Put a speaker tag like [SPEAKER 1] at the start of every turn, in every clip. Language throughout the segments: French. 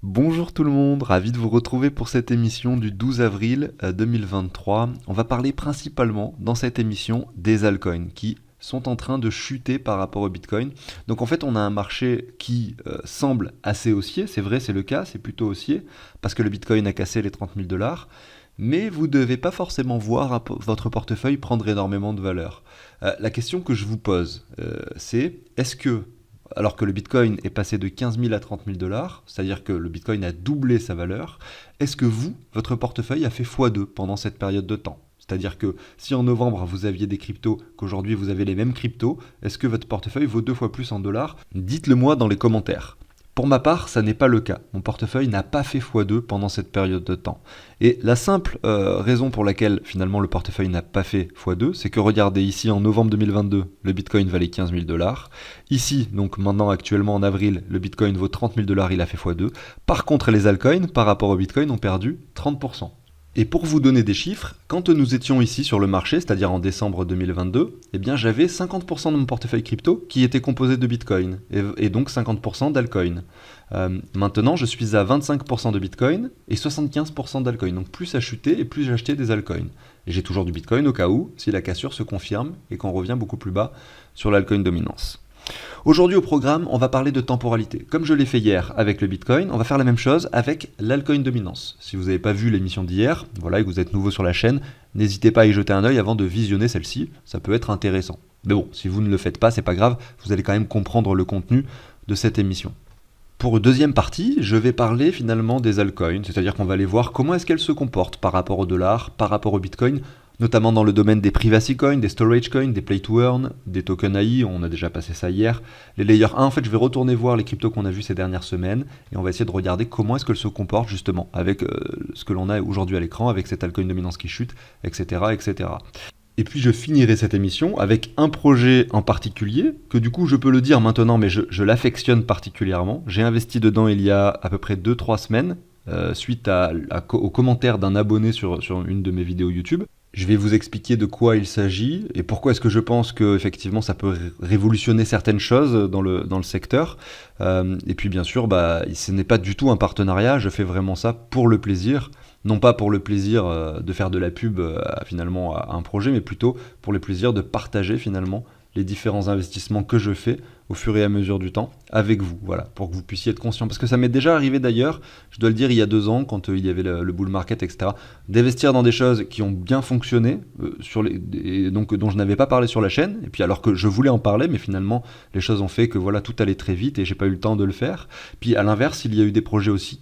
[SPEAKER 1] Bonjour tout le monde, ravi de vous retrouver pour cette émission du 12 avril 2023. On va parler principalement dans cette émission des altcoins qui sont en train de chuter par rapport au Bitcoin. Donc en fait on a un marché qui semble assez haussier, c'est vrai, c'est le cas, c'est plutôt haussier parce que le Bitcoin a cassé les 30 000 $. Mais vous ne devez pas forcément voir votre portefeuille prendre énormément de valeur. La question que je vous pose, c'est est-ce que alors que le Bitcoin est passé de 15 000 à 30 000 $, c'est-à-dire que le Bitcoin a doublé sa valeur, est-ce que vous, votre portefeuille a fait x2 pendant cette période de temps? C'est-à-dire que si en novembre vous aviez des cryptos, qu'aujourd'hui vous avez les mêmes cryptos, est-ce que votre portefeuille vaut 2 fois plus en dollars? Dites-le moi dans les commentaires. Pour ma part, ça n'est pas le cas. Mon portefeuille n'a pas fait x2 pendant cette période de temps. Et la simple raison pour laquelle finalement le portefeuille n'a pas fait x2, c'est que regardez ici en novembre 2022, le Bitcoin valait 15 000 $. Ici, donc maintenant actuellement en avril, le Bitcoin vaut 30 000 $, il a fait x2. Par contre, les altcoins par rapport au Bitcoin ont perdu 30%. Et pour vous donner des chiffres, quand nous étions ici sur le marché, c'est-à-dire en décembre 2022, eh bien j'avais 50% de mon portefeuille crypto qui était composé de Bitcoin, et donc 50% d'altcoin. Maintenant, je suis à 25% de Bitcoin et 75% d'altcoin, donc plus ça chutait et plus j'achetais des altcoins. Et j'ai toujours du Bitcoin au cas où, si la cassure se confirme et qu'on revient beaucoup plus bas sur l'altcoin dominance. Aujourd'hui au programme, on va parler de temporalité. Comme je l'ai fait hier avec le Bitcoin, on va faire la même chose avec l'altcoin dominance. Si vous n'avez pas vu l'émission d'hier, voilà, et que vous êtes nouveau sur la chaîne, n'hésitez pas à y jeter un œil avant de visionner celle-ci, ça peut être intéressant. Mais bon, si vous ne le faites pas, c'est pas grave, vous allez quand même comprendre le contenu de cette émission. Pour une deuxième partie, je vais parler finalement des altcoins, c'est-à-dire qu'on va aller voir comment est-ce qu'elles se comportent par rapport au dollar, par rapport au Bitcoin, notamment dans le domaine des privacy coins, des storage coins, des play to earn, des tokens AI, on a déjà passé ça hier. Les layer 1, en fait, je vais retourner voir les cryptos qu'on a vus ces dernières semaines et on va essayer de regarder comment est-ce qu'elles se comportent justement avec ce que l'on a aujourd'hui à l'écran, avec cette altcoin dominance qui chute, etc., etc. Et puis je finirai cette émission avec un projet en particulier, que du coup je peux le dire maintenant, mais je l'affectionne particulièrement. J'ai investi dedans il y a à peu près 2-3 semaines, suite aux commentaires d'un abonné sur une de mes vidéos YouTube. Je vais vous expliquer de quoi il s'agit et pourquoi est-ce que je pense que effectivement ça peut révolutionner certaines choses dans le secteur. Et puis bien sûr, ce n'est pas du tout un partenariat, je fais vraiment ça pour le plaisir. Non pas pour le plaisir de faire de la pub finalement à un projet, mais plutôt pour le plaisir de partager finalement les différents investissements que je fais au fur et à mesure du temps avec vous, voilà, pour que vous puissiez être conscient. Parce que ça m'est déjà arrivé d'ailleurs, je dois le dire, il y a 2 ans, quand il y avait le bull market, etc., d'investir dans des choses qui ont bien fonctionné, et donc dont je n'avais pas parlé sur la chaîne, et puis alors que je voulais en parler, mais finalement, les choses ont fait que voilà, tout allait très vite et j'ai pas eu le temps de le faire. Puis à l'inverse, il y a eu des projets aussi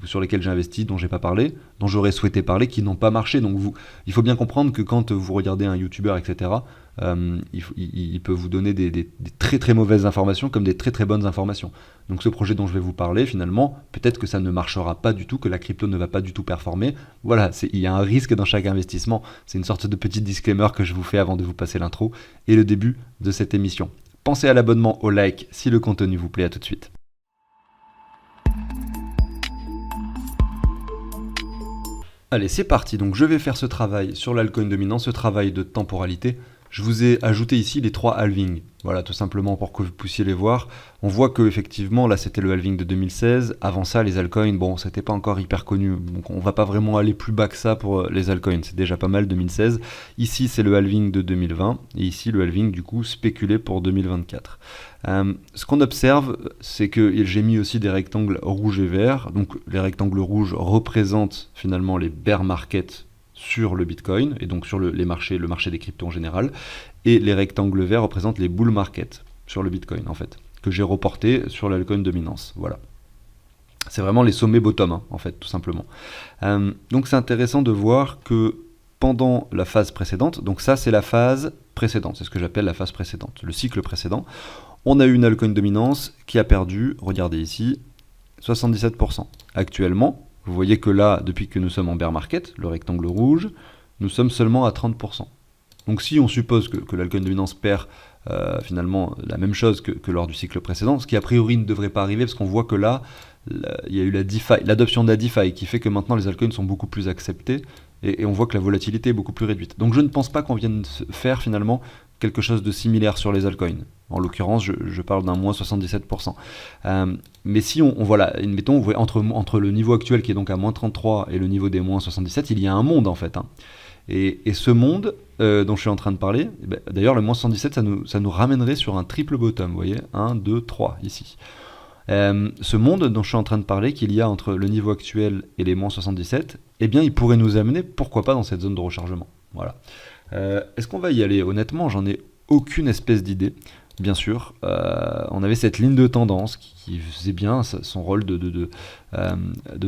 [SPEAKER 1] sur lesquels j'ai investi, dont j'ai pas parlé, dont j'aurais souhaité parler, qui n'ont pas marché. Donc il faut bien comprendre que quand vous regardez un YouTuber, etc., il peut vous donner des très très mauvaises informations comme des très très bonnes informations. Donc ce projet dont je vais vous parler, finalement, peut-être que ça ne marchera pas du tout, que la crypto ne va pas du tout performer. Voilà, il y a un risque dans chaque investissement. C'est une sorte de petit disclaimer que je vous fais avant de vous passer l'intro et le début de cette émission. Pensez à l'abonnement, au like si le contenu vous plaît. À tout de suite. Allez, c'est parti. Donc je vais faire ce travail sur l'altcoin dominant, ce travail de temporalité. Je vous ai ajouté ici les 3 halvings, voilà, tout simplement pour que vous puissiez les voir. On voit que effectivement là c'était le halving de 2016, avant ça les altcoins, bon c'était pas encore hyper connu, donc on va pas vraiment aller plus bas que ça pour les altcoins, c'est déjà pas mal 2016. Ici c'est le halving de 2020, et ici le halving du coup spéculé pour 2024. Ce qu'on observe, c'est que j'ai mis aussi des rectangles rouges et verts, donc les rectangles rouges représentent finalement les bear markets sur le Bitcoin, et donc sur le marché des cryptos en général, et les rectangles verts représentent les bull market sur le Bitcoin en fait, que j'ai reporté sur l'altcoin dominance, voilà. C'est vraiment les sommets bottom, hein, en fait, tout simplement. Donc c'est intéressant de voir que pendant la phase précédente, donc ça c'est la phase précédente, c'est ce que j'appelle la phase précédente, le cycle précédent, on a eu une altcoin dominance qui a perdu, regardez ici, 77%. Actuellement, vous voyez que là, depuis que nous sommes en bear market, le rectangle rouge, nous sommes seulement à 30%. Donc si on suppose que l'altcoin dominance perd finalement la même chose que lors du cycle précédent, ce qui a priori ne devrait pas arriver, parce qu'on voit que là, il y a eu l'adoption de la DeFi, qui fait que maintenant les altcoins sont beaucoup plus acceptés, et on voit que la volatilité est beaucoup plus réduite. Donc je ne pense pas qu'on vienne faire finalement quelque chose de similaire sur les altcoins. En l'occurrence, je parle d'un moins 77%. Mais si voilà, admettons, vous voyez, entre le niveau actuel qui est donc à moins 33 et le niveau des moins 77, il y a un monde en fait. Et ce monde dont je suis en train de parler, d'ailleurs le moins 77, ça nous ramènerait sur un triple bottom, vous voyez, 1, 2, 3 ici. Ce monde dont je suis en train de parler, qu'il y a entre le niveau actuel et les moins 77, eh bien il pourrait nous amener, pourquoi pas, dans cette zone de rechargement. Voilà. Est-ce qu'on va y aller? Honnêtement, j'en ai aucune espèce d'idée. Bien sûr, on avait cette ligne de tendance qui faisait bien son rôle de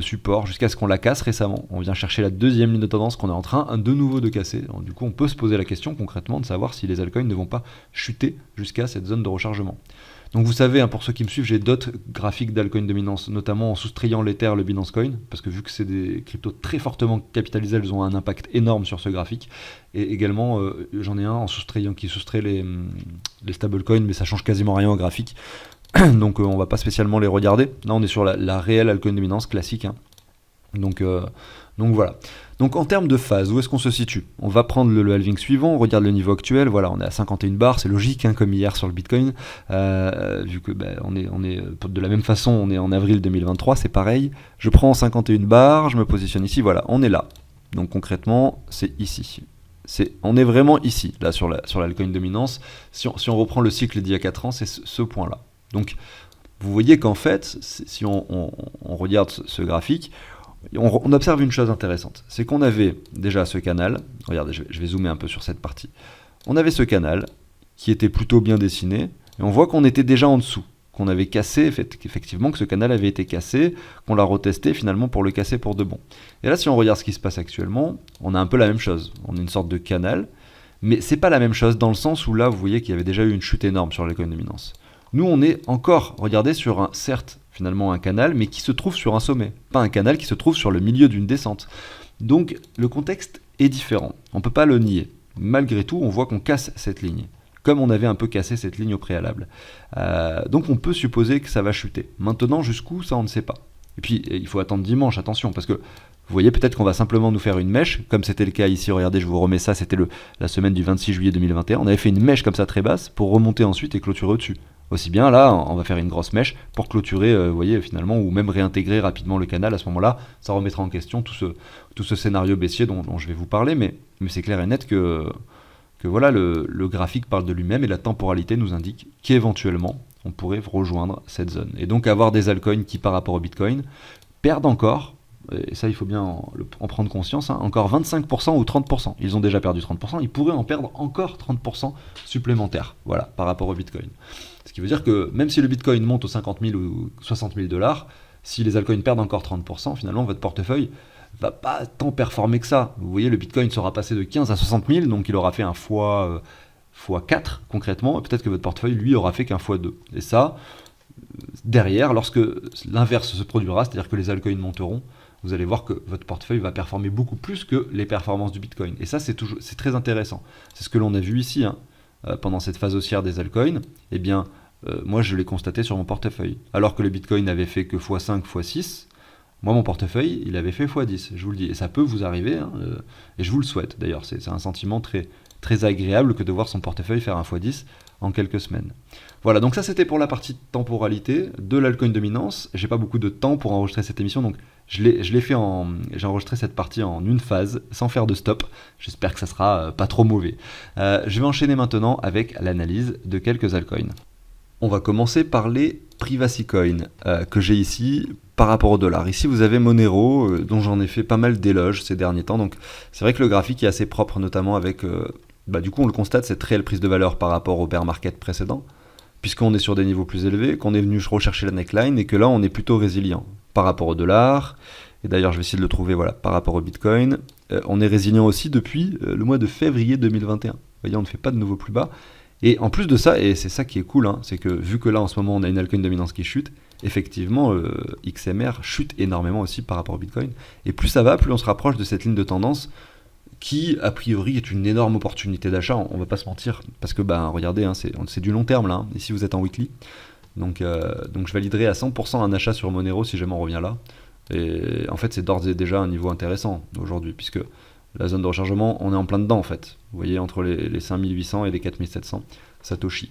[SPEAKER 1] support jusqu'à ce qu'on la casse récemment. On vient chercher la deuxième ligne de tendance qu'on est en train de nouveau de casser. Donc, du coup, on peut se poser la question concrètement de savoir si les altcoins ne vont pas chuter jusqu'à cette zone de rechargement. Donc vous savez, hein, pour ceux qui me suivent, j'ai d'autres graphiques d'altcoin dominance, notamment en soustrayant l'Ether, le Binance Coin, parce que vu que c'est des cryptos très fortement capitalisés, elles ont un impact énorme sur ce graphique. Et également, j'en ai un en soustrayant qui soustrait les stablecoins, mais ça change quasiment rien au graphique. Donc on va pas spécialement les regarder. Là, on est sur la réelle altcoin dominance classique. Hein. Donc voilà. Donc en termes de phase, où est-ce qu'on se situe? On va prendre le halving suivant, on regarde le niveau actuel, voilà, on est à 51 bars, c'est logique, hein, comme hier sur le Bitcoin, vu que on est de la même façon, on est en avril 2023, c'est pareil. Je prends 51 bars, je me positionne ici, voilà, on est là. Donc concrètement, c'est ici. On est vraiment ici, là, sur l'altcoin dominance. Si on reprend le cycle d'il y a 4 ans, c'est ce point-là. Donc vous voyez qu'en fait, si on regarde ce graphique, on observe une chose intéressante, c'est qu'on avait déjà ce canal, regardez, je vais zoomer un peu sur cette partie, on avait ce canal qui était plutôt bien dessiné, et on voit qu'on était déjà en dessous, qu'on avait cassé, effectivement que ce canal avait été cassé, qu'on l'a retesté finalement pour le casser pour de bon. Et là, si on regarde ce qui se passe actuellement, on a un peu la même chose, on a une sorte de canal, mais c'est pas la même chose dans le sens où là, vous voyez qu'il y avait déjà eu une chute énorme sur l'altcoin dominance. Nous, on est encore, regardez, sur certes, finalement un canal, mais qui se trouve sur un sommet. Pas un canal qui se trouve sur le milieu d'une descente. Donc, le contexte est différent. On ne peut pas le nier. Malgré tout, on voit qu'on casse cette ligne. Comme on avait un peu cassé cette ligne au préalable. Donc, on peut supposer que ça va chuter. Maintenant, jusqu'où, ça, on ne sait pas. Et puis, il faut attendre dimanche, attention, parce que vous voyez, peut-être qu'on va simplement nous faire une mèche, comme c'était le cas ici, regardez, je vous remets ça, c'était la semaine du 26 juillet 2021. On avait fait une mèche comme ça très basse pour remonter ensuite et clôturer au-dessus. Aussi bien là, on va faire une grosse mèche pour clôturer, vous voyez, finalement, ou même réintégrer rapidement le canal. À ce moment-là, ça remettra en question tout ce scénario baissier dont je vais vous parler, mais c'est clair et net que voilà, le graphique parle de lui-même et la temporalité nous indique qu'éventuellement, on pourrait rejoindre cette zone. Et donc avoir des altcoins qui, par rapport au Bitcoin, perdent encore, et ça il faut bien en prendre conscience, hein, encore 25% ou 30%. Ils ont déjà perdu 30%, ils pourraient en perdre encore 30% supplémentaires, voilà, par rapport au Bitcoin. Ce qui veut dire que même si le Bitcoin monte aux 50 000 ou 60 000 $, si les altcoins perdent encore 30%, finalement votre portefeuille va pas tant performer que ça. Vous voyez, le Bitcoin sera passé de 15 à 60 000, donc il aura fait un fois 4 concrètement, et peut-être que votre portefeuille, lui, aura fait qu'un fois 2. Et ça, derrière, lorsque l'inverse se produira, c'est-à-dire que les altcoins monteront, vous allez voir que votre portefeuille va performer beaucoup plus que les performances du Bitcoin. Et ça, c'est très intéressant. C'est ce que l'on a vu ici, hein, pendant cette phase haussière des altcoins. Eh bien, moi, je l'ai constaté sur mon portefeuille. Alors que le Bitcoin n'avait fait que x5, x6, moi, mon portefeuille, il avait fait x10, je vous le dis. Et ça peut vous arriver, hein, et je vous le souhaite d'ailleurs. C'est un sentiment très, très agréable que de voir son portefeuille faire un x10 en quelques semaines. Voilà, donc ça c'était pour la partie temporalité de l'altcoin dominance. J'ai pas beaucoup de temps pour enregistrer cette émission, donc j'ai enregistré cette partie en une phase, sans faire de stop. J'espère que ça sera pas trop mauvais. Je vais enchaîner maintenant avec l'analyse de quelques altcoins. On va commencer par les Privacy Coin que j'ai ici par rapport au dollar. Ici vous avez Monero, dont j'en ai fait pas mal d'éloges ces derniers temps. Donc c'est vrai que le graphique est assez propre, notamment avec du coup on le constate, cette réelle prise de valeur par rapport au bear market précédent, puisqu'on est sur des niveaux plus élevés, qu'on est venu rechercher la neckline et que là on est plutôt résilient par rapport au dollar. Et d'ailleurs je vais essayer de le trouver, voilà, par rapport au Bitcoin. On est résilient aussi depuis le mois de février 2021. Vous voyez, on ne fait pas de nouveau plus bas. Et en plus de ça, et c'est ça qui est cool, hein, c'est que vu que là en ce moment on a une altcoin dominance qui chute, effectivement XMR chute énormément aussi par rapport au Bitcoin. Et plus ça va, plus on se rapproche de cette ligne de tendance qui a priori est une énorme opportunité d'achat, on va pas se mentir, parce que regardez, hein, c'est du long terme là, hein, ici vous êtes en weekly, donc je validerai à 100% un achat sur Monero si jamais on revient là, et en fait c'est d'ores et déjà un niveau intéressant aujourd'hui, puisque la zone de rechargement, on est en plein dedans en fait. Vous voyez, entre les 5800 et les 4700 Satoshi.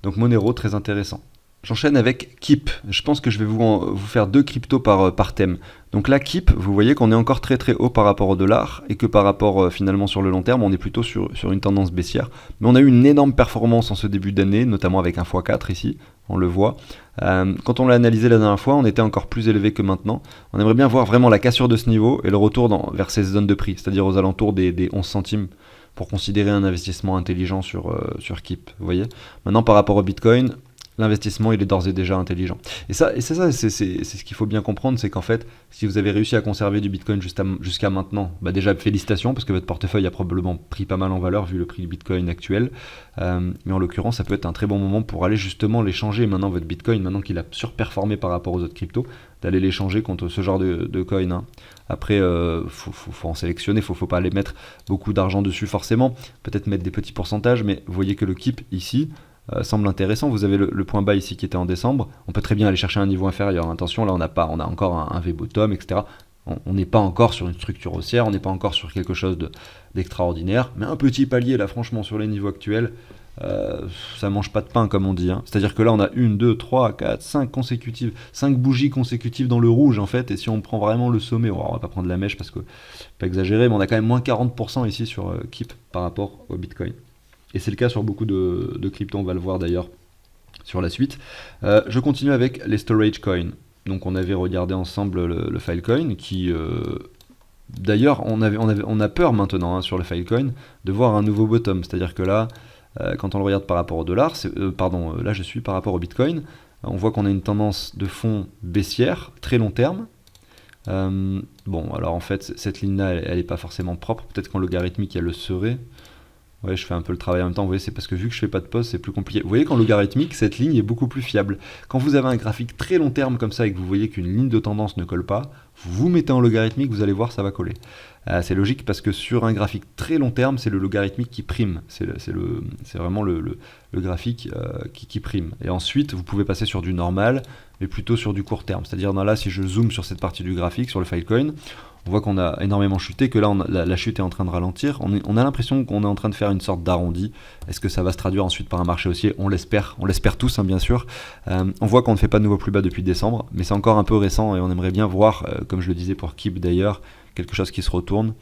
[SPEAKER 1] Donc Monero, très intéressant. J'enchaîne avec Keep. Je pense que je vais vous faire 2 cryptos par thème. Donc là, Keep, vous voyez qu'on est encore très très haut par rapport au dollar et que par rapport finalement sur le long terme, on est plutôt sur une tendance baissière. Mais on a eu une énorme performance en ce début d'année, notamment avec un x4 ici, on le voit. Quand on l'a analysé la dernière fois, on était encore plus élevé que maintenant. On aimerait bien voir vraiment la cassure de ce niveau et le retour vers ces zones de prix, c'est-à-dire aux alentours des 11 centimes pour considérer un investissement intelligent sur Keep. Vous voyez. Maintenant, par rapport au Bitcoin, l'investissement il est d'ores et déjà intelligent. Et c'est ce qu'il faut bien comprendre, c'est qu'en fait, si vous avez réussi à conserver du Bitcoin jusqu'à maintenant, bah déjà félicitations, parce que votre portefeuille a probablement pris pas mal en valeur vu le prix du Bitcoin actuel. Mais en l'occurrence, ça peut être un très bon moment pour aller justement l'échanger maintenant, votre Bitcoin, maintenant qu'il a surperformé par rapport aux autres cryptos, d'aller l'échanger contre ce genre de coin. Hein. Après, faut en sélectionner, faut pas aller mettre beaucoup d'argent dessus forcément, peut-être mettre des petits pourcentages, mais vous voyez que le Keep ici, semble intéressant. Vous avez le point bas ici qui était en décembre. On peut très bien aller chercher un niveau inférieur. Attention, là on a encore un V-bottom, etc. On n'est pas encore sur une structure haussière, on n'est pas encore sur quelque chose d'extraordinaire. Mais un petit palier là, franchement, sur les niveaux actuels, ça mange pas de pain comme on dit. Hein. C'est-à-dire que là on a 1, 2, 3, 4, 5 consécutives, 5 bougies consécutives dans le rouge en fait. Et si on prend vraiment le sommet, on va pas prendre la mèche parce que pas exagéré, mais on a quand même moins 40% ici sur Keep par rapport au Bitcoin. Et c'est le cas sur beaucoup de cryptos, on va le voir d'ailleurs sur la suite. Je continue avec les storage coins. Donc on avait regardé ensemble le Filecoin qui... D'ailleurs, on a peur maintenant hein, sur le Filecoin de voir un nouveau bottom. C'est-à-dire que là, quand on le regarde par rapport au dollar, là je suis par rapport au Bitcoin, on voit qu'on a une tendance de fond baissière, très long terme. Bon, alors en fait, cette ligne-là, elle n'est pas forcément propre. Peut-être qu'en logarithmique, elle le serait. Ouais, je fais un peu le travail en même temps, vous voyez, c'est parce que vu que je fais pas de pause, c'est plus compliqué. Vous voyez qu'en logarithmique, cette ligne est beaucoup plus fiable. Quand vous avez un graphique très long terme comme ça et que vous voyez qu'une ligne de tendance ne colle pas, vous mettez en logarithmique, vous allez voir, ça va coller. C'est logique parce que sur un graphique très long terme, c'est le logarithmique qui prime. C'est vraiment le graphique qui prime. Et ensuite, vous pouvez passer sur du normal, mais plutôt sur du court terme. C'est-à-dire, là, si je zoome sur cette partie du graphique, sur le Filecoin, on voit qu'on a énormément chuté, que là la chute est en train de ralentir. On a l'impression qu'on est en train de faire une sorte d'arrondi. Est-ce que ça va se traduire ensuite par un marché haussier? On l'espère tous hein, bien sûr. On voit qu'on ne fait pas de nouveau plus bas depuis décembre, mais c'est encore un peu récent et on aimerait bien voir, comme je le disais pour Keep d'ailleurs, quelque chose qui se retourne.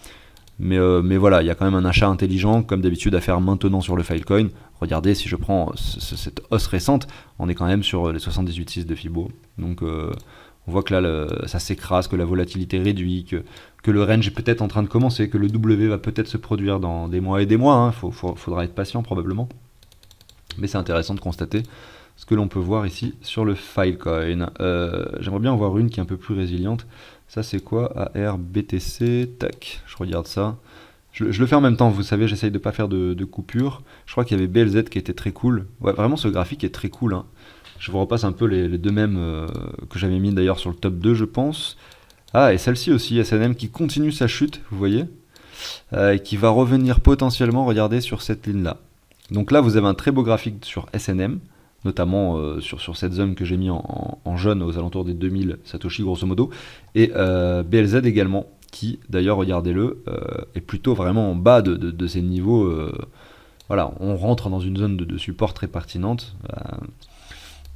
[SPEAKER 1] Mais voilà, il y a quand même un achat intelligent, comme d'habitude, à faire maintenant sur le Filecoin. Regardez, si je prends cette hausse récente, on est quand même sur les 78,6 de Fibo. Donc on voit que là, ça s'écrase, que la volatilité réduit, que le range est peut-être en train de commencer, que le W va peut-être se produire dans des mois et des mois. Il faudra être patient probablement. Mais c'est intéressant de constater ce que l'on peut voir ici sur le Filecoin. J'aimerais bien en voir une qui est un peu plus résiliente. Ça c'est quoi? ARBTC, tac, je regarde ça. Je le fais en même temps, vous savez, j'essaye de ne pas faire de coupure. Je crois qu'il y avait BLZ qui était très cool. Ouais, vraiment ce graphique est très cool. Hein. Je vous repasse un peu les deux mêmes que j'avais mis d'ailleurs sur le top 2 je pense. Ah et celle-ci aussi, SNM qui continue sa chute, vous voyez, et qui va revenir potentiellement, regardez, sur cette ligne-là. Donc là vous avez un très beau graphique sur SNM, notamment sur cette zone que j'ai mis en jaune aux alentours des 2000 Satoshi grosso modo, et BLZ également, qui d'ailleurs, regardez-le, est plutôt vraiment en bas de ces niveaux. Voilà, on rentre dans une zone de support très pertinente.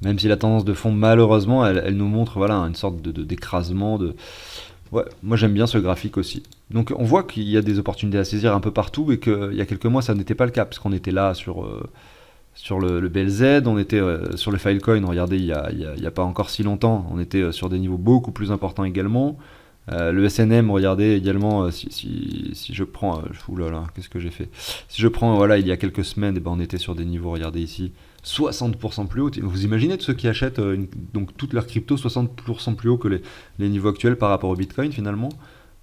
[SPEAKER 1] Même si la tendance de fond, malheureusement, elle nous montre voilà, une sorte d'écrasement. Ouais, moi j'aime bien ce graphique aussi. Donc on voit qu'il y a des opportunités à saisir un peu partout et qu'il y a quelques mois ça n'était pas le cas, parce qu'on était là sur le BLZ, on était sur le Filecoin, regardez, il y a pas encore si longtemps, on était sur des niveaux beaucoup plus importants également. Le SNM, regardez également, si je prends, oulala, qu'est-ce que j'ai fait? Si je prends, voilà, il y a quelques semaines, on était sur des niveaux, regardez ici, 60% plus haut. Vous imaginez de ceux qui achètent donc toutes leurs cryptos 60% plus haut que les niveaux actuels par rapport au Bitcoin finalement,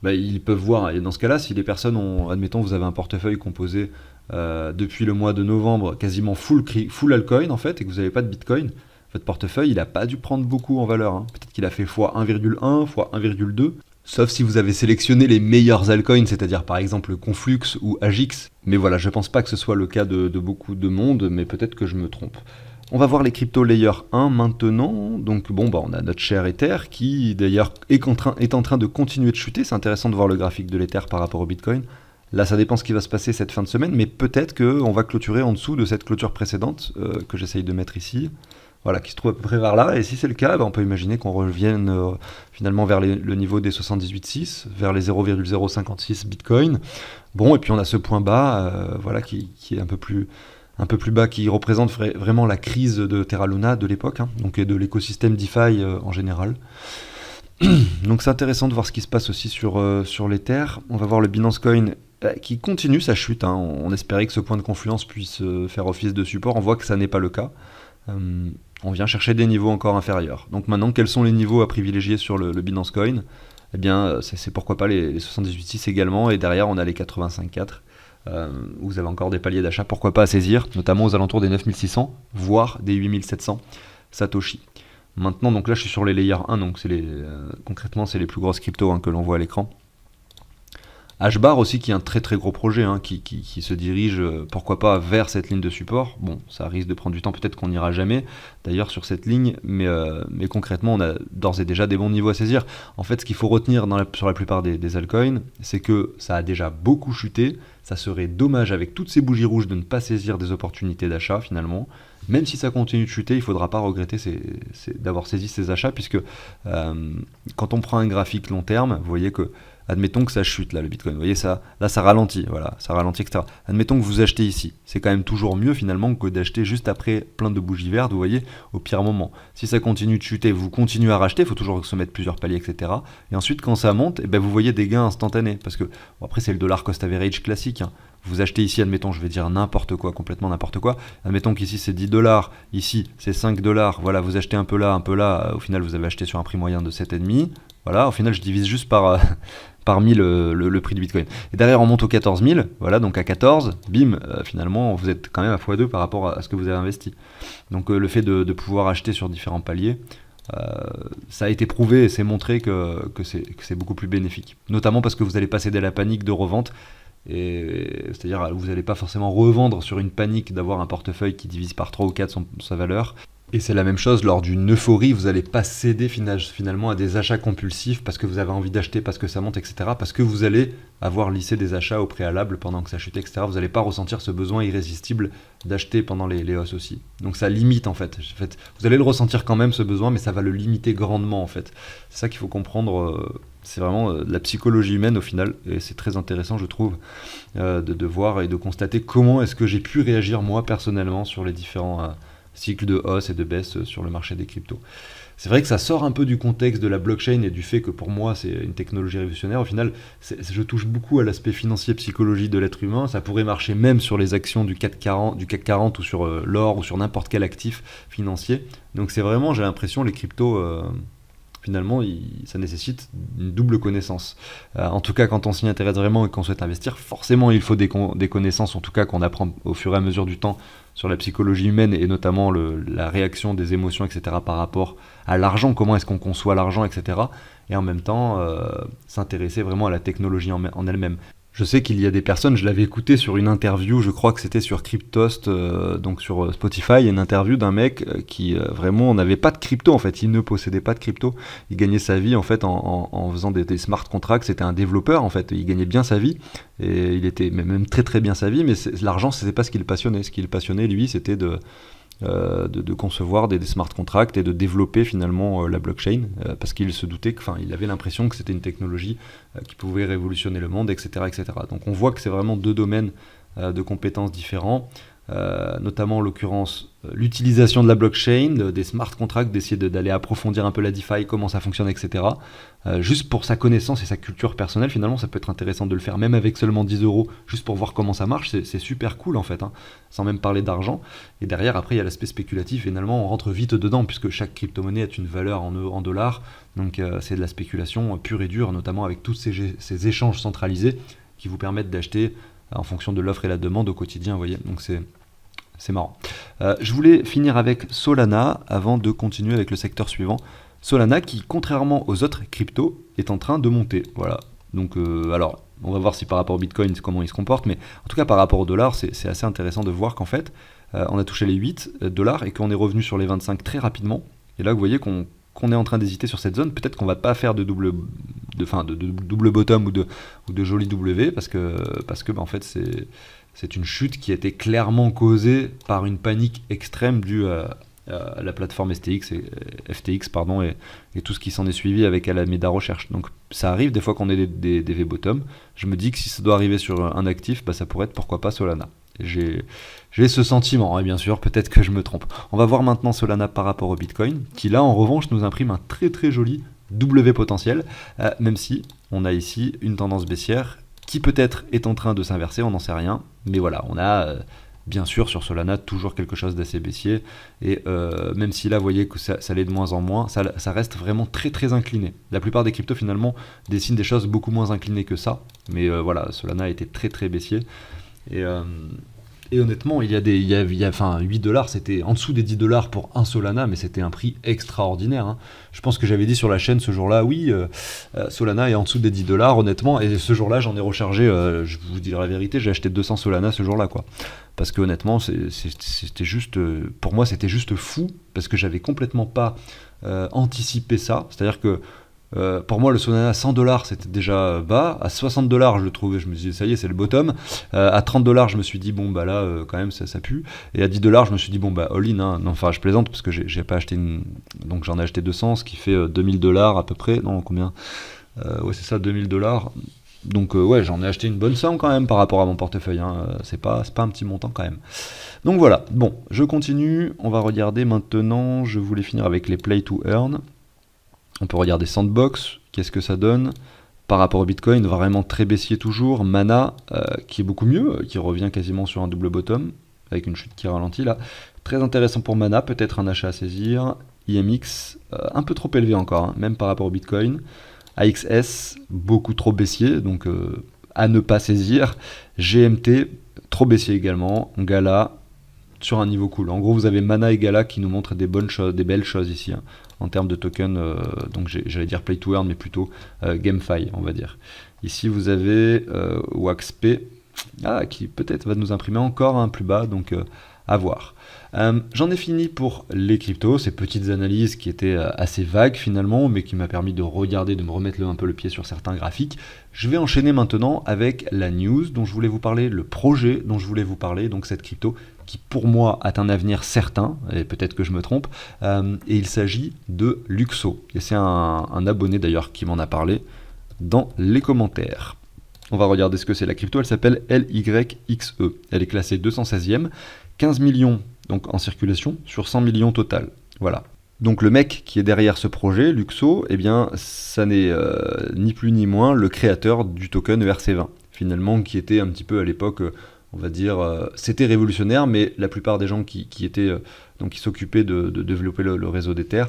[SPEAKER 1] bah, ils peuvent voir. Et dans ce cas-là, si les personnes ont, admettons, vous avez un portefeuille composé depuis le mois de novembre quasiment full altcoin en fait, et que vous n'avez pas de Bitcoin, votre portefeuille il n'a pas dû prendre beaucoup en valeur. Hein. Peut-être qu'il a fait x1,1, x1,2. Sauf si vous avez sélectionné les meilleurs altcoins, c'est-à-dire par exemple Conflux ou Agix. Mais voilà, je pense pas que ce soit le cas de beaucoup de monde, mais peut-être que je me trompe. On va voir les crypto layer 1 maintenant. Donc bon, on a notre cher Ether qui d'ailleurs est en train de continuer de chuter. C'est intéressant de voir le graphique de l'Ether par rapport au Bitcoin. Là, ça dépend ce qui va se passer cette fin de semaine, mais peut-être qu'on va clôturer en dessous de cette clôture précédente que j'essaye de mettre ici. Voilà, qui se trouve à peu près vers là. Et si c'est le cas, on peut imaginer qu'on revienne finalement vers le niveau des 78,6, vers les 0,056 Bitcoin. Bon, et puis on a ce point bas, voilà, qui est un peu plus bas, qui représente vraiment la crise de Terra Luna de l'époque, donc et de l'écosystème DeFi en général. Donc c'est intéressant de voir ce qui se passe aussi sur l'Ether. On va voir le Binance Coin qui continue sa chute. On espérait que ce point de confluence puisse faire office de support. On voit que ça n'est pas le cas. On vient chercher des niveaux encore inférieurs. Donc maintenant, quels sont les niveaux à privilégier sur le Binance Coin? Eh bien, c'est pourquoi pas les 78,6 également. Et derrière, on a les 85,4. Où vous avez encore des paliers d'achat. Pourquoi pas à saisir, notamment aux alentours des 9600, voire des 8700 Satoshi. Maintenant, donc là, je suis sur les layers 1, donc concrètement, c'est les plus grosses cryptos que l'on voit à l'écran. HBAR aussi, qui est un très très gros projet, qui se dirige, pourquoi pas, vers cette ligne de support. Bon, ça risque de prendre du temps, peut-être qu'on n'ira jamais, d'ailleurs, sur cette ligne, mais concrètement, on a d'ores et déjà des bons niveaux à saisir. En fait, ce qu'il faut retenir sur la plupart des altcoins, c'est que ça a déjà beaucoup chuté. Ça serait dommage, avec toutes ces bougies rouges, de ne pas saisir des opportunités d'achat, finalement. Même si ça continue de chuter, il ne faudra pas regretter d'avoir saisi ces achats, puisque quand on prend un graphique long terme, vous voyez que, admettons que ça chute là, le Bitcoin, vous voyez ça, là ça ralentit, voilà, ça ralentit, etc. Admettons que vous achetez ici, c'est quand même toujours mieux finalement que d'acheter juste après plein de bougies vertes, vous voyez, au pire moment. Si ça continue de chuter, vous continuez à racheter, il faut toujours se mettre plusieurs paliers, etc. Et ensuite quand ça monte, vous voyez des gains instantanés, parce que, après c'est le dollar cost average classique, Vous achetez ici, admettons, je vais dire n'importe quoi, complètement n'importe quoi. Admettons qu'ici c'est 10 $, ici c'est 5 $. Voilà, vous achetez un peu là, au final vous avez acheté sur un prix moyen de 7,5. Voilà, au final je divise juste par 1000 le prix du Bitcoin. Et derrière on monte aux 14 000, voilà, donc à 14, bim, finalement vous êtes quand même à x2 par rapport à ce que vous avez investi. Donc le fait de pouvoir acheter sur différents paliers, ça a été prouvé et c'est montré que c'est beaucoup plus bénéfique. Notamment parce que vous n'allez pas céder à la panique de revente. C'est-à-dire vous n'allez pas forcément revendre sur une panique d'avoir un portefeuille qui divise par 3 ou 4 sa valeur. Et c'est la même chose lors d'une euphorie, vous n'allez pas céder finalement à des achats compulsifs parce que vous avez envie d'acheter, parce que ça monte, etc. Parce que vous allez avoir lissé des achats au préalable pendant que ça chute, etc. Vous n'allez pas ressentir ce besoin irrésistible d'acheter pendant les hausses aussi. Donc ça limite en fait. Vous allez le ressentir quand même ce besoin, mais ça va le limiter grandement en fait. C'est ça qu'il faut comprendre. C'est vraiment de la psychologie humaine au final, et c'est très intéressant je trouve de voir et de constater comment est-ce que j'ai pu réagir moi personnellement sur les différents cycles de hausse et de baisse sur le marché des cryptos. C'est vrai que ça sort un peu du contexte de la blockchain et du fait que pour moi c'est une technologie révolutionnaire. Au final, je touche beaucoup à l'aspect financier psychologique de l'être humain. Ça pourrait marcher même sur les actions du CAC 40 ou sur l'or ou sur n'importe quel actif financier. Donc c'est vraiment, j'ai l'impression, les cryptos... Finalement, ça nécessite une double connaissance. En tout cas, quand on s'y intéresse vraiment et qu'on souhaite investir, forcément, il faut des connaissances, en tout cas, qu'on apprend au fur et à mesure du temps sur la psychologie humaine et notamment la réaction des émotions, etc. par rapport à l'argent, comment est-ce qu'on conçoit l'argent, etc. Et en même temps, s'intéresser vraiment à la technologie en elle-même. Je sais qu'il y a des personnes, je l'avais écouté sur une interview, je crois que c'était sur Cryptost, donc sur Spotify, une interview d'un mec qui vraiment n'avait pas de crypto en fait, il ne possédait pas de crypto, il gagnait sa vie en fait en faisant des smart contracts, c'était un développeur en fait, il gagnait bien sa vie, et il était même très très bien sa vie, mais l'argent c'était pas ce qui le passionnait, ce qui le passionnait lui c'était de concevoir des smart contracts et de développer finalement la blockchain parce qu'il se doutait il avait l'impression que c'était une technologie qui pouvait révolutionner le monde, etc., etc. Donc on voit que c'est vraiment deux domaines de compétences différents, notamment en l'occurrence l'utilisation de la blockchain, des smart contracts, d'essayer d'aller approfondir un peu la DeFi, comment ça fonctionne, etc. Juste pour sa connaissance et sa culture personnelle, finalement, ça peut être intéressant de le faire, même avec seulement 10 €, juste pour voir comment ça marche, c'est super cool en fait, sans même parler d'argent. Et derrière, après, il y a l'aspect spéculatif, et finalement, on rentre vite dedans, puisque chaque crypto-monnaie a une valeur en dollars, donc c'est de la spéculation pure et dure, notamment avec tous ces échanges centralisés qui vous permettent d'acheter en fonction de l'offre et la demande au quotidien, vous voyez, donc c'est marrant. Je voulais finir avec Solana avant de continuer avec le secteur suivant. Solana qui, contrairement aux autres cryptos, est en train de monter. Voilà. Donc, alors, on va voir si par rapport au Bitcoin, comment il se comporte, mais en tout cas par rapport au dollar, c'est assez intéressant de voir qu'en fait, on a touché les 8 $ et qu'on est revenu sur les 25 très rapidement. Et là, vous voyez qu'on est en train d'hésiter sur cette zone. Peut-être qu'on ne va pas faire de double de double bottom ou de joli W, parce que en fait c'est une chute qui a été clairement causée par une panique extrême due à la plateforme FTX pardon, et tout ce qui s'en est suivi avec Alameda Research. Donc ça arrive des fois qu'on ait des V-bottom. Je me dis que si ça doit arriver sur un actif, ça pourrait être pourquoi pas Solana. J'ai ce sentiment, et bien sûr, peut-être que je me trompe. On va voir maintenant Solana par rapport au Bitcoin, qui là, en revanche, nous imprime un très très joli W potentiel, même si on a ici une tendance baissière qui peut-être est en train de s'inverser, on n'en sait rien. Mais voilà, on a bien sûr sur Solana toujours quelque chose d'assez baissier, et même si là, vous voyez que ça l'est de moins en moins, ça reste vraiment très très incliné. La plupart des cryptos, finalement, dessinent des choses beaucoup moins inclinées que ça, mais voilà, Solana a été très très baissier. Et honnêtement, il y a 8$, c'était en dessous des 10$ pour un Solana, mais c'était un prix extraordinaire, hein. Je pense que j'avais dit sur la chaîne ce jour-là, oui, Solana est en dessous des 10$, honnêtement, et ce jour-là, j'en ai rechargé, je vous dis la vérité, j'ai acheté 200 Solana ce jour-là, quoi. Parce que honnêtement, c'était juste, pour moi, c'était juste fou, parce que j'avais complètement pas anticipé ça, c'est-à-dire que pour moi, le Solana à 100$, c'était déjà bas. À 60$, je le trouvais, je me disais, ça y est, c'est le bottom. À 30$, je me suis dit, bon, là, quand même, ça pue. Et à 10$, je me suis dit, bon, all-in, hein. Non, enfin, je plaisante parce que j'ai pas acheté donc j'en ai acheté 200, ce qui fait $2000 à peu près. Non, combien ouais, c'est ça, $2000. Donc, ouais, j'en ai acheté une bonne somme quand même par rapport à mon portefeuille, hein. C'est pas un petit montant quand même. Donc voilà, bon, je continue. On va regarder maintenant. Je voulais finir avec les play to earn. On peut regarder Sandbox, qu'est-ce que ça donne par rapport au Bitcoin, vraiment très baissier toujours. Mana, qui est beaucoup mieux, qui revient quasiment sur un double bottom, avec une chute qui ralentit là. Très intéressant pour Mana, peut-être un achat à saisir. IMX, un peu trop élevé encore, hein, même par rapport au Bitcoin. AXS, beaucoup trop baissier, donc à ne pas saisir. GMT, trop baissier également. Gala, sur un niveau cool. En gros, vous avez Mana et Gala qui nous montrent des belles choses ici, hein, en termes de token, donc j'allais dire play to earn, mais plutôt GameFi, on va dire. Ici, vous avez WaxP, qui peut-être va nous imprimer encore un plus bas, donc à voir. J'en ai fini pour les cryptos, ces petites analyses qui étaient assez vagues finalement, mais qui m'a permis de regarder, de me remettre un peu le pied sur certains graphiques. Je vais enchaîner maintenant avec la news dont je voulais vous parler, le projet dont je voulais vous parler, donc cette crypto qui pour moi a un avenir certain, et peut-être que je me trompe, et il s'agit de Luxo. Et c'est un abonné d'ailleurs qui m'en a parlé dans les commentaires. On va regarder ce que c'est la crypto, elle s'appelle LYXE. Elle est classée 216e, 15 millions donc en circulation sur 100 millions total. Voilà. Donc le mec qui est derrière ce projet, Luxo, eh bien ça n'est ni plus ni moins le créateur du token ERC20, finalement, qui était un petit peu à l'époque, on va dire, c'était révolutionnaire, mais la plupart des gens qui s'occupaient de développer le réseau d'Ether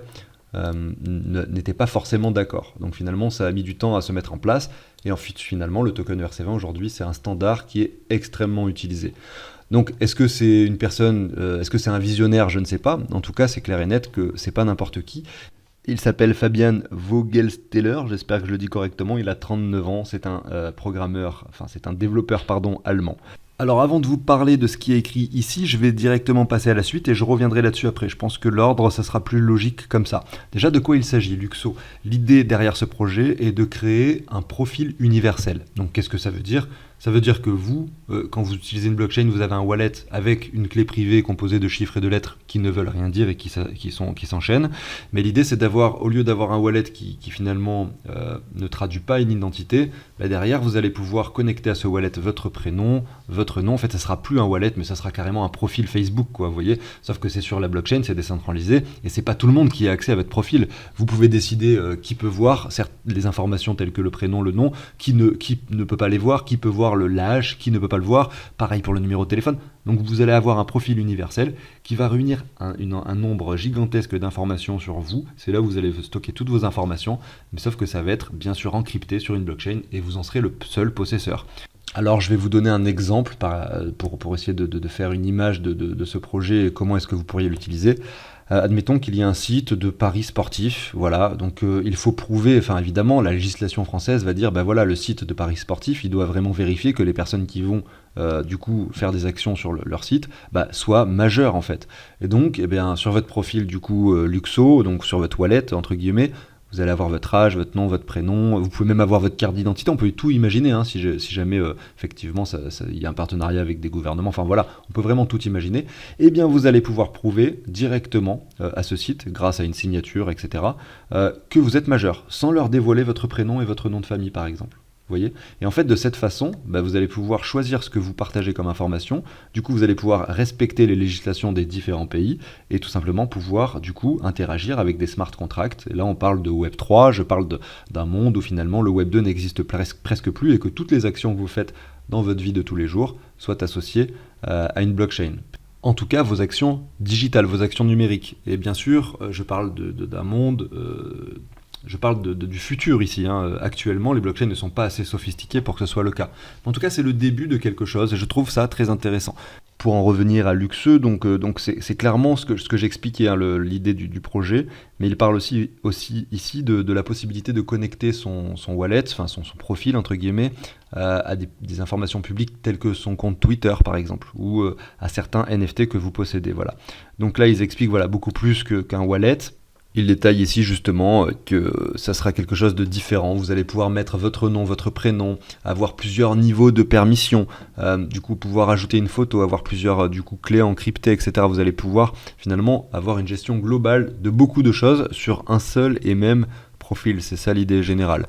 [SPEAKER 1] n'étaient pas forcément d'accord. Donc finalement, ça a mis du temps à se mettre en place, et ensuite finalement, le token ERC20 aujourd'hui, c'est un standard qui est extrêmement utilisé. Donc, est-ce que c'est une personne, est-ce que c'est un visionnaire? Je ne sais pas. En tout cas, c'est clair et net que c'est pas n'importe qui. Il s'appelle Fabian Vogelsteller, j'espère que je le dis correctement. Il a 39 ans, c'est un c'est un développeur allemand. Alors avant de vous parler de ce qui est écrit ici, je vais directement passer à la suite et je reviendrai là-dessus après. Je pense que l'ordre, ça sera plus logique comme ça. Déjà, de quoi il s'agit, Luxo? L'idée derrière ce projet est de créer un profil universel. Donc qu'est-ce que ça veut dire? Ça veut dire que vous, quand vous utilisez une blockchain, vous avez un wallet avec une clé privée composée de chiffres et de lettres qui ne veulent rien dire et qui s'enchaînent. Mais l'idée, c'est d'avoir, au lieu d'avoir un wallet qui finalement ne traduit pas une identité, derrière, vous allez pouvoir connecter à ce wallet votre prénom, votre nom. En fait, ça sera plus un wallet, mais ça sera carrément un profil Facebook, quoi, vous voyez. Sauf que c'est sur la blockchain, c'est décentralisé, et c'est pas tout le monde qui a accès à votre profil. Vous pouvez décider qui peut voir, certes, les informations telles que le prénom, le nom, qui ne peut pas les voir, qui peut voir l'âge, qui ne peut pas le voir, pareil pour le numéro de téléphone. Donc vous allez avoir un profil universel qui va réunir un nombre gigantesque d'informations sur vous. C'est là où vous allez stocker toutes vos informations, mais sauf que ça va être bien sûr encrypté sur une blockchain et vous en serez le seul possesseur. Alors je vais vous donner un exemple pour essayer de faire une image de ce projet et comment est-ce que vous pourriez l'utiliser. Admettons qu'il y a un site de paris sportifs, voilà, donc il faut prouver, enfin évidemment la législation française va dire, voilà, le site de paris sportifs, il doit vraiment vérifier que les personnes qui vont du coup faire des actions sur leur site, soient majeures en fait. Et donc, sur votre profil du coup Luxo, donc sur votre wallet entre guillemets, Vous allez avoir votre âge, votre nom, votre prénom, vous pouvez même avoir votre carte d'identité, on peut tout imaginer, hein, si jamais effectivement il y a un partenariat avec des gouvernements, enfin voilà, on peut vraiment tout imaginer. Eh bien vous allez pouvoir prouver directement à ce site, grâce à une signature, etc., que vous êtes majeur, sans leur dévoiler votre prénom et votre nom de famille par exemple. Vous voyez ? Et en fait, de cette façon, vous allez pouvoir choisir ce que vous partagez comme information. Du coup, vous allez pouvoir respecter les législations des différents pays et tout simplement pouvoir, du coup, interagir avec des smart contracts. Et là, on parle de Web 3, je parle d'un monde où finalement le Web 2 n'existe presque plus et que toutes les actions que vous faites dans votre vie de tous les jours soient associées à une blockchain. En tout cas, vos actions digitales, vos actions numériques. Et bien sûr, je parle d'un monde... Je parle du futur ici. Actuellement, les blockchains ne sont pas assez sophistiquées pour que ce soit le cas. En tout cas, c'est le début de quelque chose et je trouve ça très intéressant. Pour en revenir à Luxeux, donc c'est clairement ce que j'expliquais, l'idée du projet, mais il parle aussi ici de la possibilité de connecter son wallet, enfin son profil entre guillemets, à des informations publiques telles que son compte Twitter par exemple, ou à certains NFT que vous possédez. Voilà. Donc là, ils expliquent beaucoup plus qu'un wallet. Il détaille ici justement que ça sera quelque chose de différent. Vous allez pouvoir mettre votre nom, votre prénom, avoir plusieurs niveaux de permission, du coup pouvoir ajouter une photo, avoir plusieurs clés encryptées, etc. Vous allez pouvoir finalement avoir une gestion globale de beaucoup de choses sur un seul et même profil. C'est ça l'idée générale.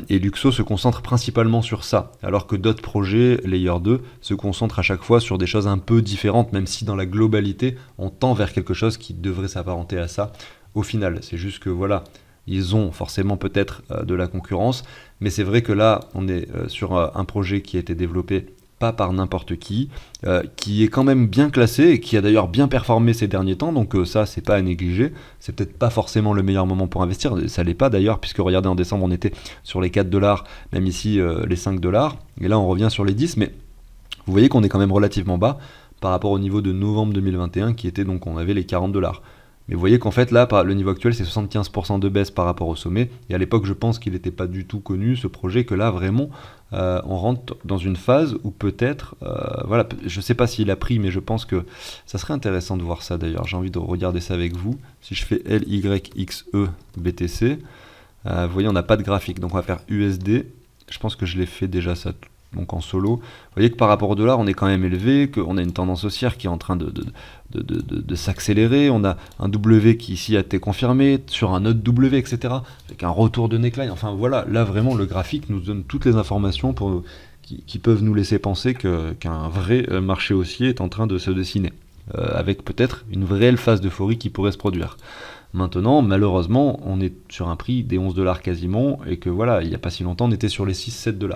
[SPEAKER 1] Et Luxo se concentre principalement sur ça, alors que d'autres projets, Layer 2, se concentrent à chaque fois sur des choses un peu différentes, même si dans la globalité, on tend vers quelque chose qui devrait s'apparenter à ça. Au final, c'est juste que ils ont forcément peut-être de la concurrence, mais c'est vrai que là, on est sur un projet qui a été développé pas par n'importe qui est quand même bien classé et qui a d'ailleurs bien performé ces derniers temps, donc ça, c'est pas à négliger. C'est peut-être pas forcément le meilleur moment pour investir, ça l'est pas d'ailleurs, puisque regardez, en décembre, on était sur les 4$, même ici les 5$, et là, on revient sur les 10, mais vous voyez qu'on est quand même relativement bas par rapport au niveau de novembre 2021, qui était donc, on avait les 40$. Mais vous voyez qu'en fait là, le niveau actuel, c'est 75% de baisse par rapport au sommet. Et à l'époque, je pense qu'il n'était pas du tout connu, ce projet, que là, vraiment, on rentre dans une phase où peut-être... je ne sais pas s'il a pris, mais je pense que ça serait intéressant de voir ça d'ailleurs. J'ai envie de regarder ça avec vous. Si je fais LYXE BTC, vous voyez, on n'a pas de graphique. Donc on va faire USD. Je pense que je l'ai fait déjà ça donc en solo. Vous voyez que par rapport au dollar, on est quand même élevé, qu'on a une tendance haussière qui est en train de s'accélérer. On a un W qui ici a été confirmé, sur un autre W, etc. Avec un retour de neckline. Enfin voilà, là vraiment le graphique nous donne toutes les informations qui peuvent nous laisser penser qu'un vrai marché haussier est en train de se dessiner. Avec peut-être une réelle phase d'euphorie qui pourrait se produire. Maintenant, malheureusement, on est sur un prix des 11$ quasiment, et que voilà, il n'y a pas si longtemps, on était sur les 6-7$.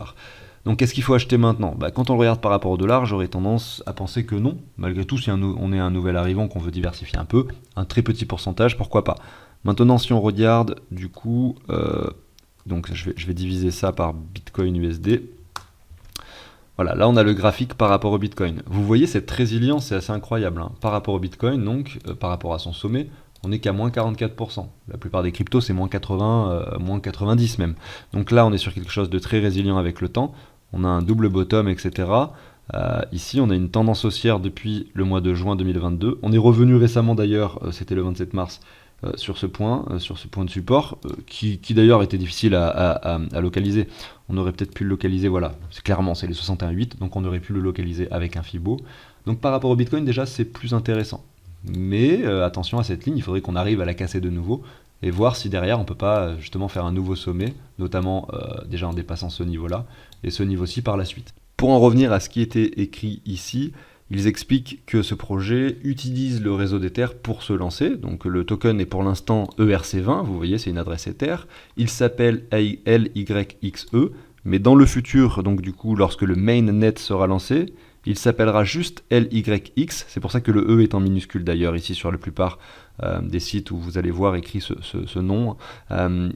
[SPEAKER 1] Donc qu'est-ce qu'il faut acheter maintenant ? Quand on le regarde par rapport au dollar, j'aurais tendance à penser que non. Malgré tout, si on est un nouvel arrivant, qu'on veut diversifier un peu, un très petit pourcentage, pourquoi pas ? Maintenant, si on regarde, du coup, donc je vais diviser ça par Bitcoin USD. Voilà, là on a le graphique par rapport au Bitcoin. Vous voyez cette résilience, c'est assez incroyable. Par rapport au Bitcoin, donc par rapport à son sommet, on n'est qu'à moins 44%. La plupart des cryptos, c'est moins 80, moins 90 même. Donc là, on est sur quelque chose de très résilient avec le temps. On a un double bottom, etc. Ici, on a une tendance haussière depuis le mois de juin 2022. On est revenu récemment d'ailleurs, c'était le 27 mars, sur ce point de support, qui d'ailleurs était difficile à localiser. On aurait peut-être pu le localiser, voilà, c'est les 61,8, donc on aurait pu le localiser avec un Fibo. Donc par rapport au Bitcoin, déjà, c'est plus intéressant. Mais attention à cette ligne, il faudrait qu'on arrive à la casser de nouveau et voir si derrière on peut pas justement faire un nouveau sommet, notamment déjà en dépassant ce niveau-là et ce niveau-ci par la suite. Pour en revenir à ce qui était écrit ici, ils expliquent que ce projet utilise le réseau d'Ether pour se lancer. Donc le token est pour l'instant ERC20, vous voyez, c'est une adresse Ether. Il s'appelle LYXE, mais dans le futur, donc du coup, lorsque le mainnet sera lancé, il s'appellera juste LYX, c'est pour ça que le E est en minuscule d'ailleurs ici sur la plupart des sites où vous allez voir écrit ce nom.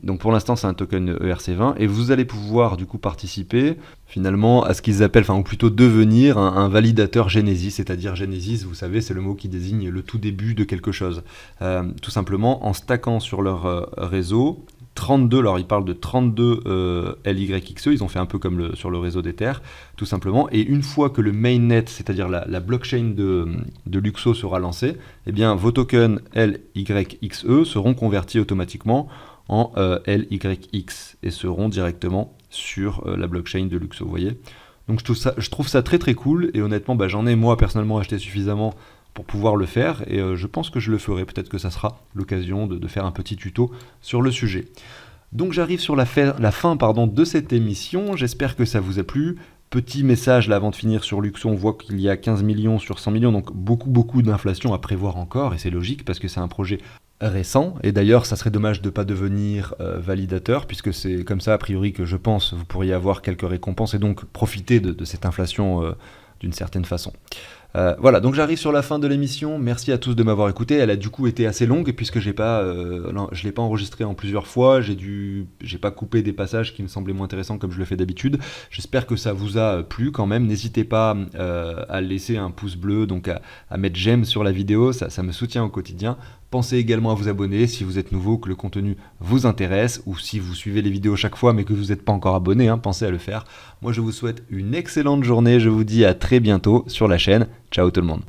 [SPEAKER 1] Donc pour l'instant c'est un token ERC20 et vous allez pouvoir du coup participer finalement à ce qu'ils appellent, ou plutôt devenir un validateur Genesis, c'est-à-dire Genesis, vous savez, c'est le mot qui désigne le tout début de quelque chose. Tout simplement en stackant sur leur réseau 32, alors ils parlent de 32 LYXE, ils ont fait un peu comme sur le réseau d'Ether, tout simplement, et une fois que le mainnet, c'est-à-dire la blockchain de Luxo sera lancée, eh bien vos tokens LYXE seront convertis automatiquement en LYX et seront directement sur la blockchain de Luxo, vous voyez. Donc je trouve ça très très cool, et honnêtement j'en ai moi personnellement acheté suffisamment pour pouvoir le faire, et je pense que je le ferai, peut-être que ça sera l'occasion de faire un petit tuto sur le sujet. Donc j'arrive sur la fin de cette émission, j'espère que ça vous a plu. Petit message là avant de finir sur Luxo, on voit qu'il y a 15 millions sur 100 millions, donc beaucoup d'inflation à prévoir encore, et c'est logique parce que c'est un projet récent, et d'ailleurs ça serait dommage de ne pas devenir validateur, puisque c'est comme ça a priori que je pense vous pourriez avoir quelques récompenses et donc profiter de cette inflation d'une certaine façon. Voilà, donc j'arrive sur la fin de l'émission. Merci à tous de m'avoir écouté. Elle a du coup été assez longue puisque je l'ai pas enregistrée en plusieurs fois. J'ai pas coupé des passages qui me semblaient moins intéressants comme je le fais d'habitude. J'espère que ça vous a plu quand même. N'hésitez pas à laisser un pouce bleu, donc à mettre j'aime sur la vidéo. Ça me soutient au quotidien. Pensez également à vous abonner si vous êtes nouveau, que le contenu vous intéresse, ou si vous suivez les vidéos chaque fois mais que vous n'êtes pas encore abonné, pensez à le faire. Moi je vous souhaite une excellente journée, je vous dis à très bientôt sur la chaîne. Ciao tout le monde.